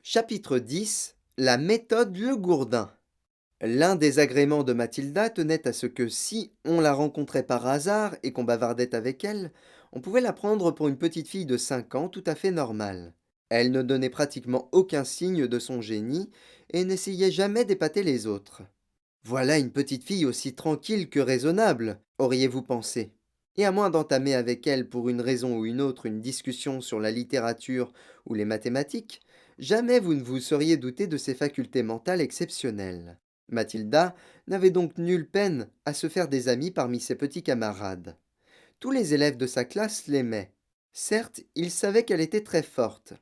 Chapitre 10. La méthode Le Gourdin. L'un des agréments de Mathilda tenait à ce que si on la rencontrait par hasard et qu'on bavardait avec elle, on pouvait la prendre pour une petite fille de 5 ans tout à fait normale. Elle ne donnait pratiquement aucun signe de son génie et n'essayait jamais d'épater les autres. Voilà une petite fille aussi tranquille que raisonnable, auriez-vous pensé. Et à moins d'entamer avec elle pour une raison ou une autre une discussion sur la littérature ou les mathématiques, jamais vous ne vous seriez douté de ses facultés mentales exceptionnelles. Mathilda n'avait donc nulle peine à se faire des amis parmi ses petits camarades. Tous les élèves de sa classe l'aimaient. Certes, ils savaient qu'elle était très forte,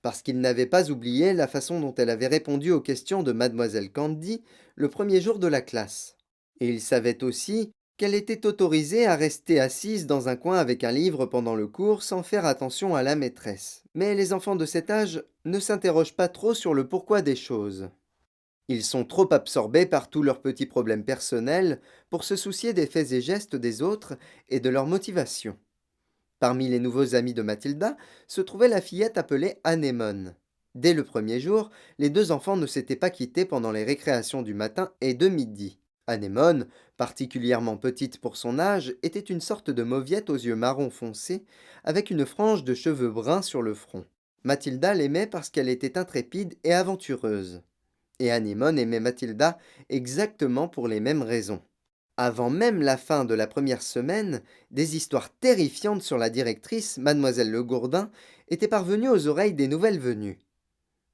parce qu'ils n'avaient pas oublié la façon dont elle avait répondu aux questions de mademoiselle Candy le premier jour de la classe. Et ils savaient aussi qu'elle était autorisée à rester assise dans un coin avec un livre pendant le cours sans faire attention à la maîtresse. Mais les enfants de cet âge ne s'interrogent pas trop sur le pourquoi des choses. Ils sont trop absorbés par tous leurs petits problèmes personnels pour se soucier des faits et gestes des autres et de leur motivation. Parmi les nouveaux amis de Mathilda se trouvait la fillette appelée Anémone. Dès le premier jour, les deux enfants ne s'étaient pas quittés pendant les récréations du matin et de midi. Anémone, particulièrement petite pour son âge, était une sorte de mauviette aux yeux marron foncé, avec une frange de cheveux bruns sur le front. Mathilda l'aimait parce qu'elle était intrépide et aventureuse. Et Anémone aimait Mathilda exactement pour les mêmes raisons. Avant même la fin de la première semaine, des histoires terrifiantes sur la directrice, mademoiselle Le Gourdin, étaient parvenues aux oreilles des nouvelles venues.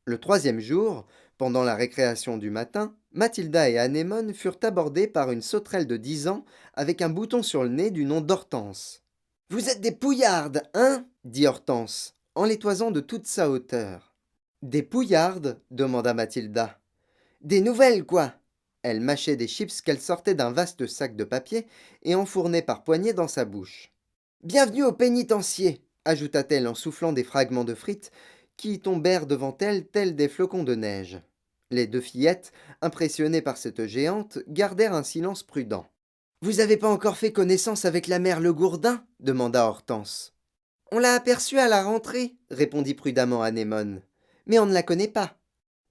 Le troisième jour, pendant la récréation du matin, Mathilda et Anémone furent abordées par une sauterelle de 10 ans avec un bouton sur le nez du nom d'Hortense. Vous êtes des pouillardes, hein dit Hortense, en les toisant de toute sa hauteur. Des pouillardes demanda Mathilda. Des nouvelles, quoi. Elle mâchait des chips qu'elle sortait d'un vaste sac de papier et enfournait par poignées dans sa bouche. Bienvenue au pénitencier, ajouta-t-elle en soufflant des fragments de frites qui tombèrent devant elle tels des flocons de neige. Les deux fillettes, impressionnées par cette géante, gardèrent un silence prudent. Vous avez pas encore fait connaissance avec la mère Le Gourdin demanda Hortense. On l'a aperçue à la rentrée, répondit prudemment Anémone. Mais on ne la connaît pas.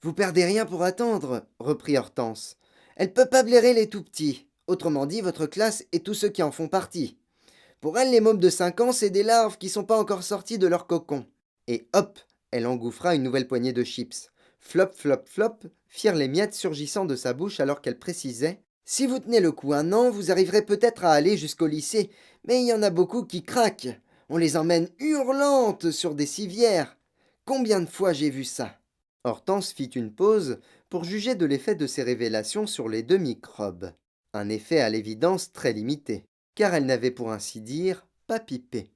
Vous perdez rien pour attendre, reprit Hortense. Elle peut pas blairer les tout petits. Autrement dit, votre classe et tous ceux qui en font partie. Pour elle, les mômes de 5 ans, c'est des larves qui sont pas encore sorties de leur cocon. Et hop, elle engouffra une nouvelle poignée de chips. Flop, flop, flop, firent les miettes surgissant de sa bouche alors qu'elle précisait. Si vous tenez le coup un an, vous arriverez peut-être à aller jusqu'au lycée, mais il y en a beaucoup qui craquent. On les emmène hurlantes sur des civières. Combien de fois j'ai vu ça? Hortense fit une pause pour juger de l'effet de ces révélations sur les deux microbes. Un effet à l'évidence très limité, car elle n'avait pour ainsi dire pas pipé.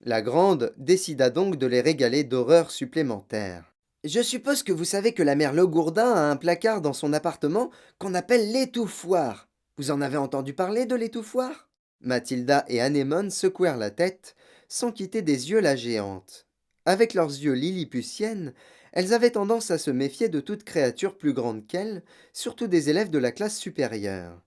La grande décida donc de les régaler d'horreurs supplémentaires. Je suppose que vous savez que la mère Legourdin a un placard dans son appartement qu'on appelle l'étouffoir. Vous en avez entendu parler de l'étouffoir? Mathilda et Anémone secouèrent la tête, sans quitter des yeux la géante. Avec leurs yeux lilliputiennes, elles avaient tendance à se méfier de toute créature plus grande qu'elles, surtout des élèves de la classe supérieure.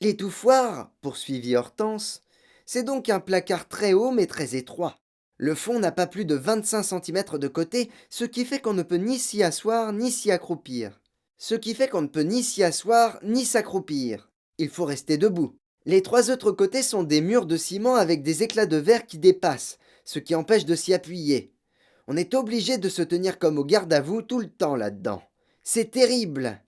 L'étouffoir, poursuivit Hortense, c'est donc un placard très haut mais très étroit. Le fond n'a pas plus de 25 centimètres de côté, ce qui fait qu'on ne peut ni s'y asseoir ni s'y accroupir. Ce qui fait qu'on ne peut ni s'y asseoir ni s'accroupir. Il faut rester debout. Les trois autres côtés sont des murs de ciment avec des éclats de verre qui dépassent, ce qui empêche de s'y appuyer. On est obligé de se tenir comme au garde à vous tout le temps là-dedans. C'est terrible.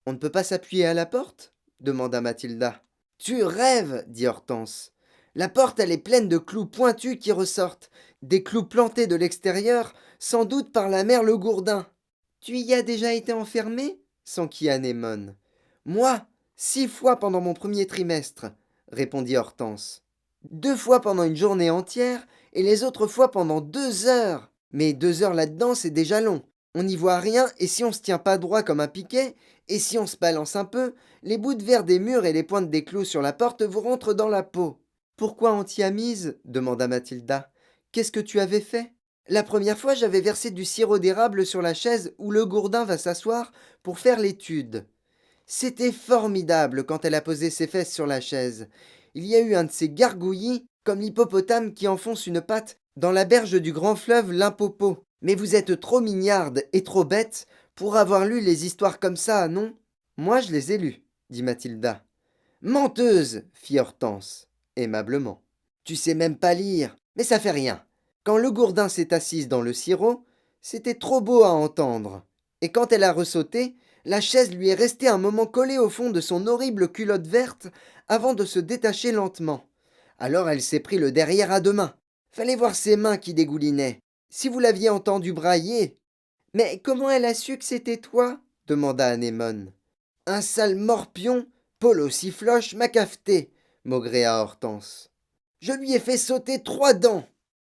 On ne peut pas s'appuyer à la porte demanda Mathilda. Tu rêves, dit Hortense. La porte, elle est pleine de clous pointus qui ressortent, des clous plantés de l'extérieur, sans doute par la mère Le Gourdin. Tu y as déjà été enfermée s'enquit Anémone. Moi, 6 fois pendant mon premier trimestre, répondit Hortense. 2 fois pendant une journée entière, et les autres fois pendant 2 heures. Mais 2 heures là-dedans, c'est déjà long. On n'y voit rien, et si on se tient pas droit comme un piquet, et si on se balance un peu, les bouts de verre des murs et les pointes des clous sur la porte vous rentrent dans la peau. Pourquoi on t'y a mise demanda Mathilda. Qu'est-ce que tu avais fait? La première fois, j'avais versé du sirop d'érable sur la chaise où le gourdin va s'asseoir pour faire l'étude. C'était formidable quand elle a posé ses fesses sur la chaise. Il y a eu un de ces gargouillis, comme l'hippopotame qui enfonce une patte dans la berge du grand fleuve Limpopo. Mais vous êtes trop mignarde et trop bête Pour avoir lu les histoires comme ça, non? Moi, je les ai lues, dit Mathilda. Menteuse, fit Hortense, aimablement. Tu sais même pas lire, mais ça fait rien. Quand le gourdin s'est assise dans le sirop, c'était trop beau à entendre. Et quand elle a ressauté, la chaise lui est restée un moment collée au fond de son horrible culotte verte avant de se détacher lentement. Alors elle s'est pris le derrière à deux mains. Fallait voir ses mains qui dégoulinaient. Si vous l'aviez entendu brailler. Mais comment elle a su que c'était toi demanda Anémone. Un sale morpion, Polo Siffloche, m'a cafeté, maugréa Hortense. Je lui ai fait sauter 3 dents.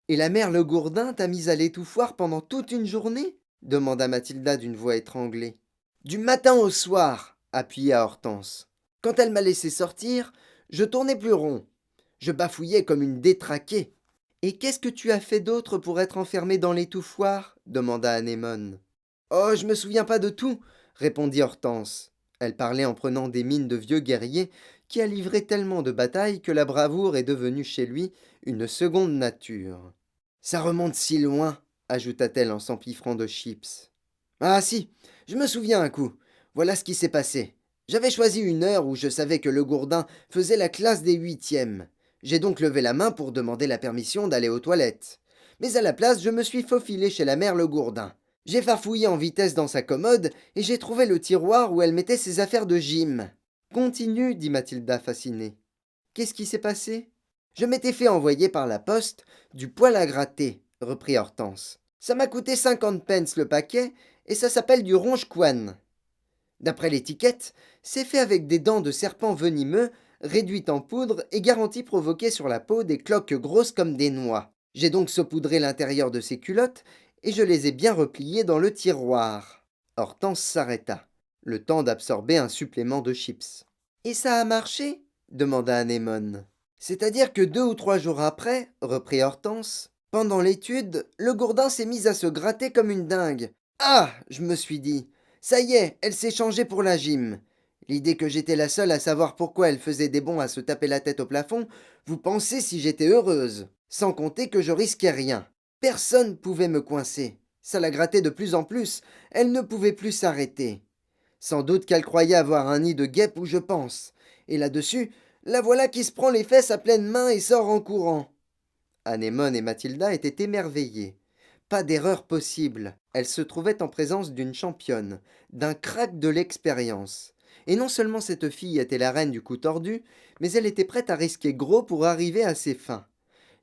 Et la mère Le Gourdin t'a mise à l'étouffoir pendant toute une journée demanda Mathilda d'une voix étranglée. Du matin au soir, appuya Hortense. Quand elle m'a laissé sortir, je tournais plus rond. Je bafouillais comme une détraquée. Et qu'est-ce que tu as fait d'autre pour être enfermée dans l'étouffoir demanda Anémone. Oh, je me souviens pas de tout, répondit Hortense. Elle parlait en prenant des mines de vieux guerrier qui a livré tellement de batailles que la bravoure est devenue chez lui une seconde nature. Ça remonte si loin, ajouta-t-elle en s'empiffrant de chips. Ah si, je me souviens un coup. Voilà ce qui s'est passé. J'avais choisi une heure où je savais que le Gourdin faisait la classe des huitièmes. J'ai donc levé la main pour demander la permission d'aller aux toilettes. Mais à la place, je me suis faufilé chez la mère Le Gourdin. J'ai farfouillé en vitesse dans sa commode et j'ai trouvé le tiroir où elle mettait ses affaires de gym. Continue, dit Mathilda fascinée. Qu'est-ce qui s'est passé? Je m'étais fait envoyer par la poste du poil à gratter, reprit Hortense. Ça m'a coûté 50 pence le paquet et ça s'appelle du ronge-couenne. D'après l'étiquette, c'est fait avec des dents de serpent venimeux, réduites en poudre et garanties provoquer sur la peau des cloques grosses comme des noix. J'ai donc saupoudré l'intérieur de ces culottes et je les ai bien repliées dans le tiroir. Hortense s'arrêta, le temps d'absorber un supplément de chips. Et ça a marché demanda Anémone. C'est-à-dire que 2 ou 3 jours après, reprit Hortense, pendant l'étude, le Gourdin s'est mis à se gratter comme une dingue. Ah je me suis dit. Ça y est, elle s'est changée pour la gym. L'idée que j'étais la seule à savoir pourquoi elle faisait des bonds à se taper la tête au plafond, vous pensez si j'étais heureuse. Sans compter que je risquais rien. Personne pouvait me coincer. Ça la grattait de plus en plus. Elle ne pouvait plus s'arrêter. Sans doute qu'elle croyait avoir un nid de guêpe où je pense. Et là-dessus, la voilà qui se prend les fesses à pleine main et sort en courant. Anémone et Mathilda étaient émerveillées. Pas d'erreur possible. Elles se trouvaient en présence d'une championne, d'un crack de l'expérience. Et non seulement cette fille était la reine du coup tordu, mais elle était prête à risquer gros pour arriver à ses fins.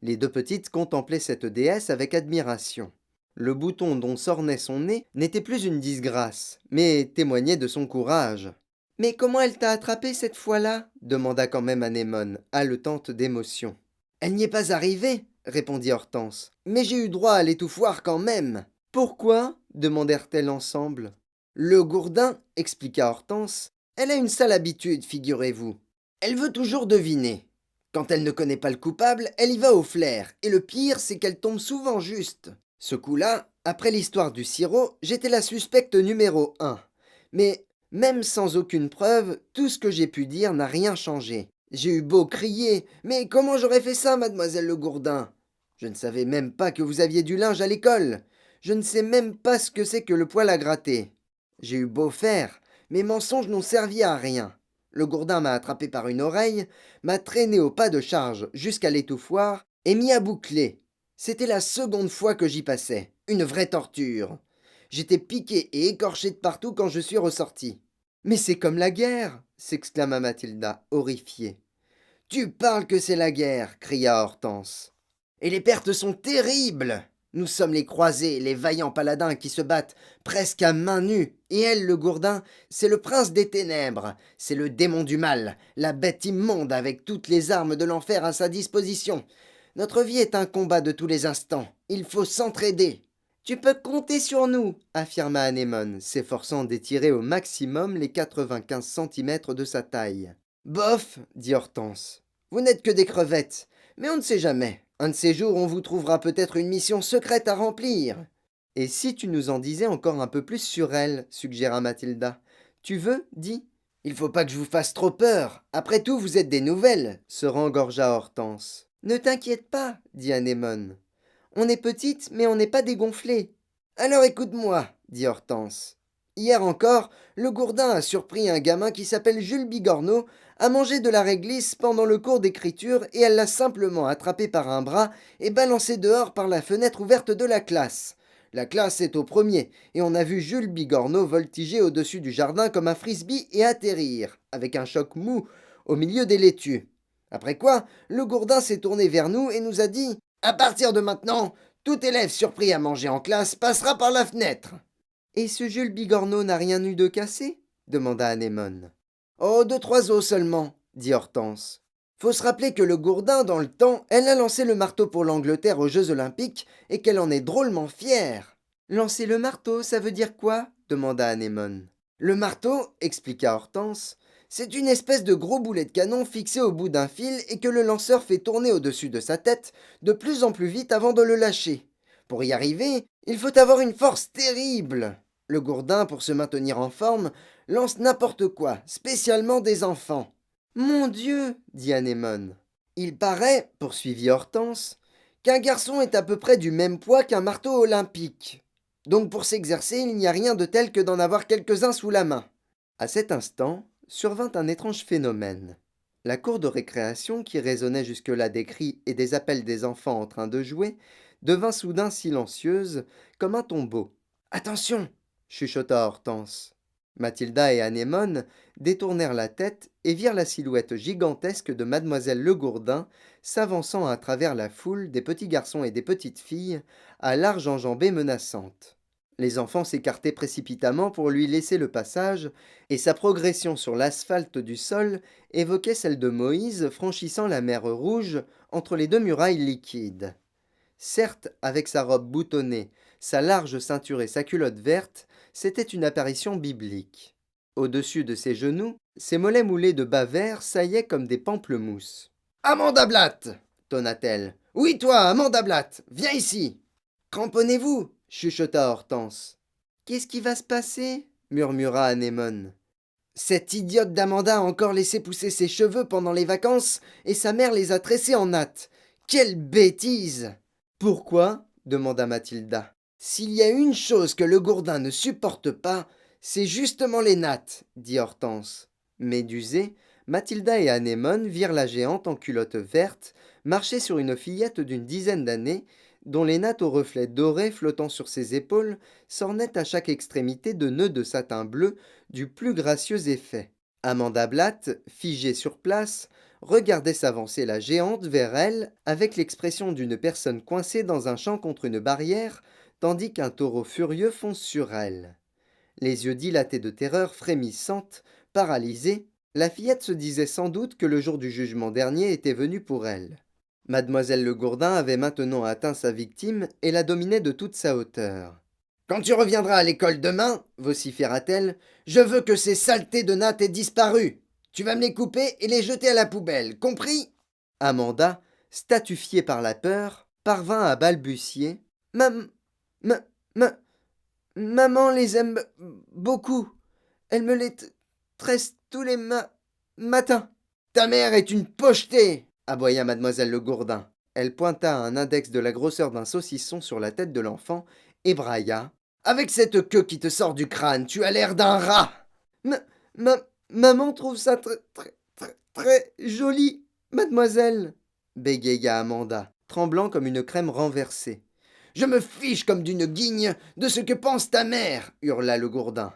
Les deux petites contemplaient cette déesse avec admiration. Le bouton dont s'ornait son nez n'était plus une disgrâce, mais témoignait de son courage. Mais comment elle t'a attrapé cette fois-là demanda quand même Anémone, haletante d'émotion. Elle n'y est pas arrivée, répondit Hortense. Mais j'ai eu droit à l'étouffoir quand même. Pourquoi demandèrent-elles ensemble. Le Gourdin, expliqua Hortense, elle a une sale habitude, figurez-vous. Elle veut toujours deviner. Quand elle ne connaît pas le coupable, elle y va au flair, et le pire, c'est qu'elle tombe souvent juste. Ce coup-là, après l'histoire du sirop, j'étais la suspecte numéro 1. Mais, même sans aucune preuve, tout ce que j'ai pu dire n'a rien changé. J'ai eu beau crier, mais comment j'aurais fait ça, mademoiselle Le Gourdin? Je ne savais même pas que vous aviez du linge à l'école. Je ne sais même pas ce que c'est que le poil à gratter. J'ai eu beau faire, mes mensonges n'ont servi à rien. Le Gourdin m'a attrapé par une oreille, m'a traîné au pas de charge jusqu'à l'étouffoir et m'y a bouclé. C'était la seconde fois que j'y passais. Une vraie torture. J'étais piqué et écorché de partout quand je suis ressorti. Mais c'est comme la guerre s'exclama Mathilda, horrifiée. Tu parles que c'est la guerre cria Hortense. Et les pertes sont terribles. Nous sommes les croisés, les vaillants paladins qui se battent presque à main nue. Et elle, le Gourdin, c'est le prince des ténèbres, c'est le démon du mal, la bête immonde avec toutes les armes de l'enfer à sa disposition. Notre vie est un combat de tous les instants. Il faut s'entraider. Tu peux compter sur nous, affirma Anémone, s'efforçant d'étirer au maximum les 95 centimètres de sa taille. Bof, dit Hortense. Vous n'êtes que des crevettes, mais on ne sait jamais. Un de ces jours, on vous trouvera peut-être une mission secrète à remplir. Et si tu nous en disais encore un peu plus sur elle, suggéra Mathilda. Tu veux, dis. Il faut pas que je vous fasse trop peur. Après tout, vous êtes des nouvelles, se rengorgea Hortense. Ne t'inquiète pas, dit Anémone. On est petite, mais on n'est pas dégonflée. Alors écoute-moi, dit Hortense. Hier encore, le gourdin a surpris un gamin qui s'appelle Jules Bigorneau à manger de la réglisse pendant le cours d'écriture et elle l'a simplement attrapé par un bras et balancé dehors par la fenêtre ouverte de la classe. La classe est au premier et on a vu Jules Bigorneau voltiger au-dessus du jardin comme un frisbee et atterrir, avec un choc mou, au milieu des laitues. Après quoi, le gourdin s'est tourné vers nous et nous a dit: À partir de maintenant, tout élève surpris à manger en classe passera par la fenêtre. Et ce Jules Bigorneau n'a rien eu de cassé demanda Anémone. Oh, deux, trois os seulement, dit Hortense. Faut se rappeler que le gourdin, dans le temps, elle a lancé le marteau pour l'Angleterre aux Jeux Olympiques et qu'elle en est drôlement fière. Lancer le marteau, ça veut dire quoi demanda Anémone. Le marteau, expliqua Hortense, c'est une espèce de gros boulet de canon fixé au bout d'un fil et que le lanceur fait tourner au-dessus de sa tête de plus en plus vite avant de le lâcher. Pour y arriver, il faut avoir une force terrible. Le gourdin, pour se maintenir en forme, lance n'importe quoi, spécialement des enfants. Mon Dieu, dit Anémone. Il paraît, poursuivit Hortense, qu'un garçon est à peu près du même poids qu'un marteau olympique. Donc pour s'exercer, il n'y a rien de tel que d'en avoir quelques-uns sous la main. À cet instant, survint un étrange phénomène. La cour de récréation, qui résonnait jusque-là des cris et des appels des enfants en train de jouer, devint soudain silencieuse, comme un tombeau. Attention, chuchota Hortense. Mathilda et Anémone détournèrent la tête et virent la silhouette gigantesque de mademoiselle Legourdin s'avançant à travers la foule des petits garçons et des petites filles, à large enjambée menaçante. Les enfants s'écartaient précipitamment pour lui laisser le passage, et sa progression sur l'asphalte du sol évoquait celle de Moïse franchissant la mer Rouge entre les deux murailles liquides. Certes, avec sa robe boutonnée, sa large ceinture et sa culotte verte, c'était une apparition biblique. Au-dessus de ses genoux, ses mollets moulés de bas verts saillaient comme des pamplemousses. Amanda Blatt tonna-t-elle. Oui, toi, Amanda Blatt, viens ici. Cramponnez-vous, chuchota Hortense. Qu'est-ce qui va se passer murmura Anémone. Cette idiote d'Amanda a encore laissé pousser ses cheveux pendant les vacances et sa mère les a tressés en nattes. Quelle bêtise! Pourquoi demanda Mathilda. S'il y a une chose que le gourdin ne supporte pas, c'est justement les nattes, dit Hortense. Médusées, Mathilda et Anémone virent la géante en culotte verte marcher sur une fillette d'une dizaine d'années, dont les nattes aux reflets dorés flottant sur ses épaules s'ornaient à chaque extrémité de nœuds de satin bleu du plus gracieux effet. Amanda Blatt, figée sur place, regardait s'avancer la géante vers elle avec l'expression d'une personne coincée dans un champ contre une barrière, tandis qu'un taureau furieux fonce sur elle. Les yeux dilatés de terreur frémissante, paralysée, la fillette se disait sans doute que le jour du jugement dernier était venu pour elle. Mademoiselle Le Gourdin avait maintenant atteint sa victime et la dominait de toute sa hauteur. Quand tu reviendras à l'école demain, vociféra-t-elle, je veux que ces saletés de nattes aient disparu. Tu vas me les couper et les jeter à la poubelle, compris? Amanda, statufiée par la peur, parvint à balbutier. Mam... ma... ma... Maman les aime beaucoup. Elle me les tresse tous les matins. Ta mère est une pochetée, aboya mademoiselle Le Gourdin. Elle pointa un index de la grosseur d'un saucisson sur la tête de l'enfant et brailla. Avec cette queue qui te sort du crâne, tu as l'air d'un rat. Maman trouve ça très joli, mademoiselle, bégaya Amanda, tremblant comme une crème renversée. Je me fiche comme d'une guigne de ce que pense ta mère, hurla le gourdin.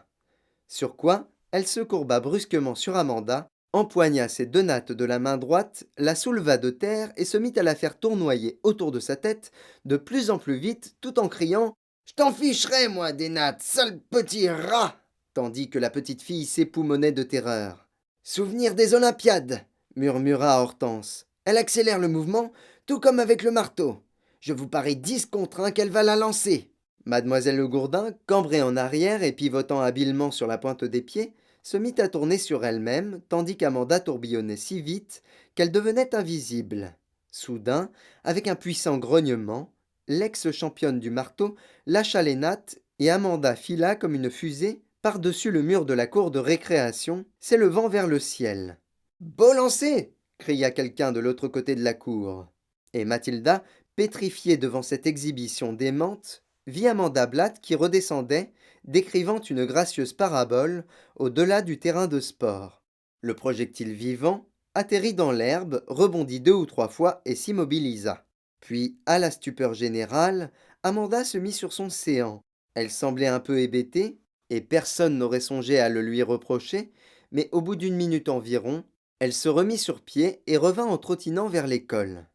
Sur quoi, elle se courba brusquement sur Amanda, empoigna ses deux nattes de la main droite, la souleva de terre et se mit à la faire tournoyer autour de sa tête de plus en plus vite, tout en criant « Je t'en ficherai, moi, des nattes, sale petit rat !» tandis que la petite fille s'époumonnait de terreur. « Souvenir des Olympiades !» murmura Hortense. Elle accélère le mouvement, tout comme avec le marteau. Je vous parie 10 contre 1 qu'elle va la lancer. Mademoiselle Le Gourdin, cambrée en arrière et pivotant habilement sur la pointe des pieds, se mit à tourner sur elle-même, tandis qu'Amanda tourbillonnait si vite qu'elle devenait invisible. Soudain, avec un puissant grognement, l'ex-championne du marteau lâcha les nattes et Amanda fila comme une fusée par-dessus le mur de la cour de récréation, s'élevant vers le ciel. « Beau lancer !» cria quelqu'un de l'autre côté de la cour. Et Mathilda, pétrifiée devant cette exhibition démente, vit Amanda Blatt qui redescendait, décrivant une gracieuse parabole au-delà du terrain de sport. Le projectile vivant atterrit dans l'herbe, rebondit 2 ou 3 fois et s'immobilisa. Puis, à la stupeur générale, Amanda se mit sur son séant. Elle semblait un peu hébétée, et personne n'aurait songé à le lui reprocher, mais au bout d'une minute environ, elle se remit sur pied et revint en trottinant vers l'école.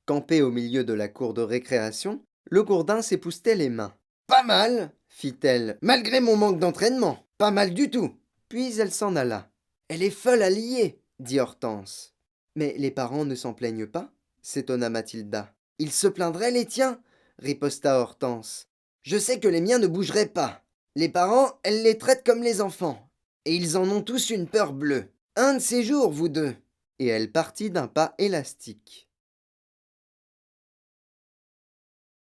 Campée au milieu de la cour de récréation, le gourdin s'époussetait les mains. Pas mal, fit-elle, malgré mon manque d'entraînement. Pas mal du tout. Puis elle s'en alla. Elle est folle à lier, dit Hortense. Mais les parents ne s'en plaignent pas, s'étonna Mathilda. Ils se plaindraient, les tiens, riposta Hortense. Je sais que les miens ne bougeraient pas. Les parents, elles les traitent comme les enfants. Et ils en ont tous une peur bleue. Un de ces jours, vous deux. Et elle partit d'un pas élastique.